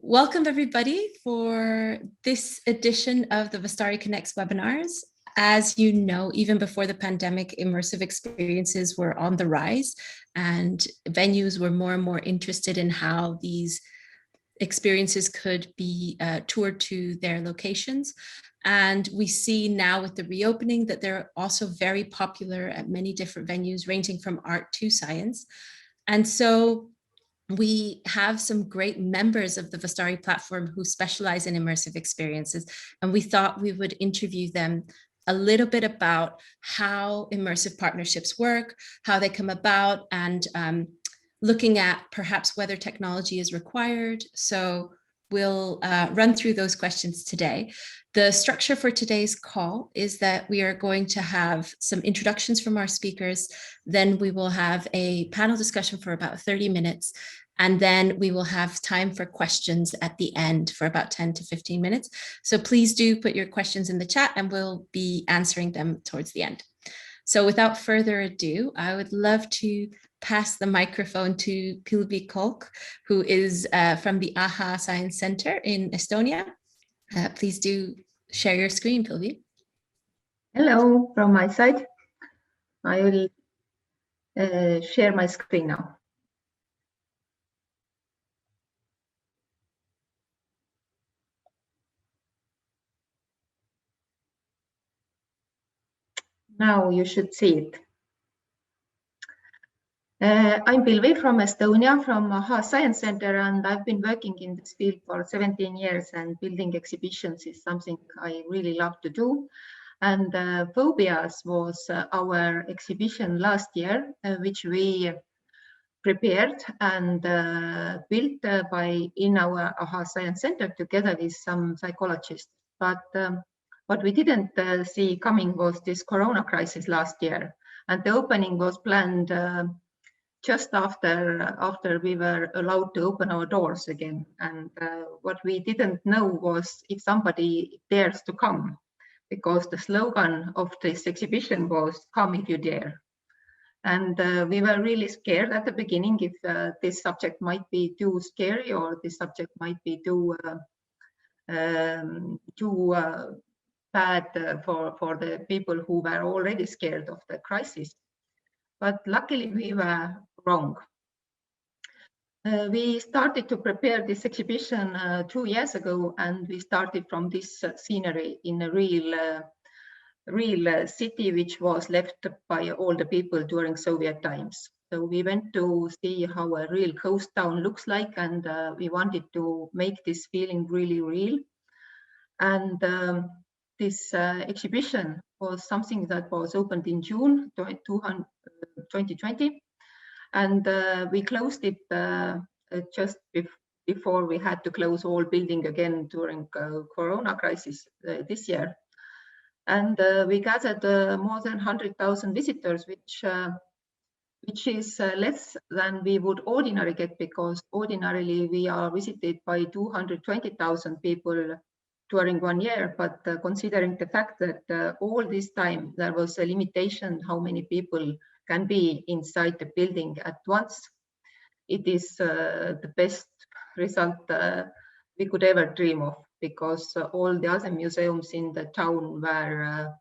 Welcome everybody for this edition of the Vastari Connects webinars. As you know, even before the pandemic, immersive experiences were on the rise and venues were more and more interested in how these experiences could be toured to their locations. And we see now with the reopening that they're also very popular at many different venues, ranging from art to science. And so we have some great members of the Vastari platform who specialize in immersive experiences, and we thought we would interview them a little bit about how immersive partnerships work, how they come about, and looking at perhaps whether technology is required. So we'll run through those questions today. The structure for today's call is that we are going to have some introductions from our speakers, then we will have a panel discussion for about 30 minutes, and then we will have time for questions at the end for about 10 to 15 minutes. So please do put your questions in the chat and we'll be answering them towards the end. So without further ado, I would love to pass the microphone to Pilvi Kolk, who is from the AHA Science Center in Estonia. Please do share your screen, Pilvi. Hello from my side. I will share my screen now. Now you should see it. I'm Pilvi from Estonia, from AHA Science Center, and I've been working in this field for 17 years, and building exhibitions is something I really love to do. And Phobias was our exhibition last year, which we prepared and built in our AHA Science Center together with some psychologists. But what we didn't see coming was this Corona crisis last year, and the opening was planned just after we were allowed to open our doors again. And what we didn't know was if somebody dares to come, because the slogan of this exhibition was "Come if you dare." And we were really scared at the beginning if this subject might be too scary, or this subject might be too bad for the people who were already scared of the crisis. But luckily we were wrong. We started to prepare this exhibition 2 years ago, and we started from this scenery in a real city which was left by all the people during Soviet times. So we went to see how a real ghost town looks like, and we wanted to make this feeling really real. And this exhibition was something that was opened in June 2020, and we closed it just before we had to close all building again during Corona crisis this year. And we gathered more than 100,000 visitors, which is less than we would ordinarily get, because ordinarily we are visited by 220,000 people during 1 year. But considering the fact that all this time there was a limitation how many people can be inside the building at once, it is the best result we could ever dream of, because all the other museums in the town were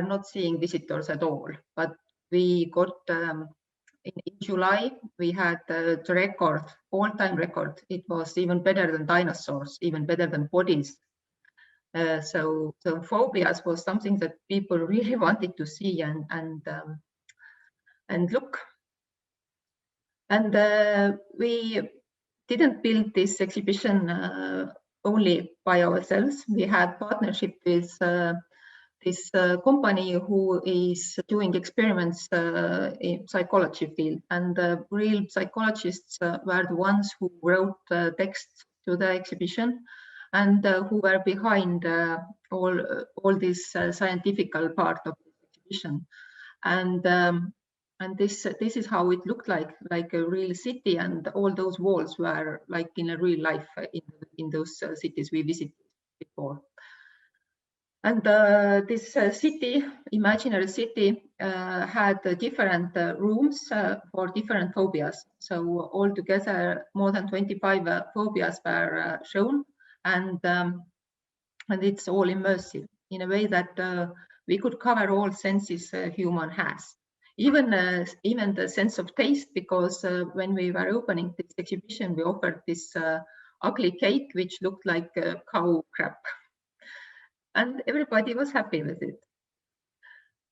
not seeing visitors at all. But we got in July, we had the record, all-time record. It was even better than dinosaurs, even better than bodies. So Phobias was something that people really wanted to see and look. And we didn't build this exhibition only by ourselves. We had partnership with this company who is doing experiments in psychology field, and real psychologists were the ones who wrote text to the exhibition, and who were behind all this scientific part of the exhibition. And this is how it looked like a real city, and all those walls were like in a real life in those cities we visited before. And this city, imaginary city, had different rooms for different phobias. So altogether, more than 25 phobias were shown, and it's all immersive in a way that we could cover all senses human has. Even the sense of taste, because when we were opening this exhibition, we offered this ugly cake which looked like cow crap. And everybody was happy with it.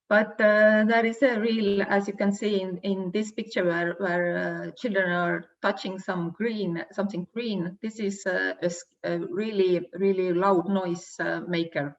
But there is a real, as you can see in this picture where children are touching something green. This is a really, really loud noise maker.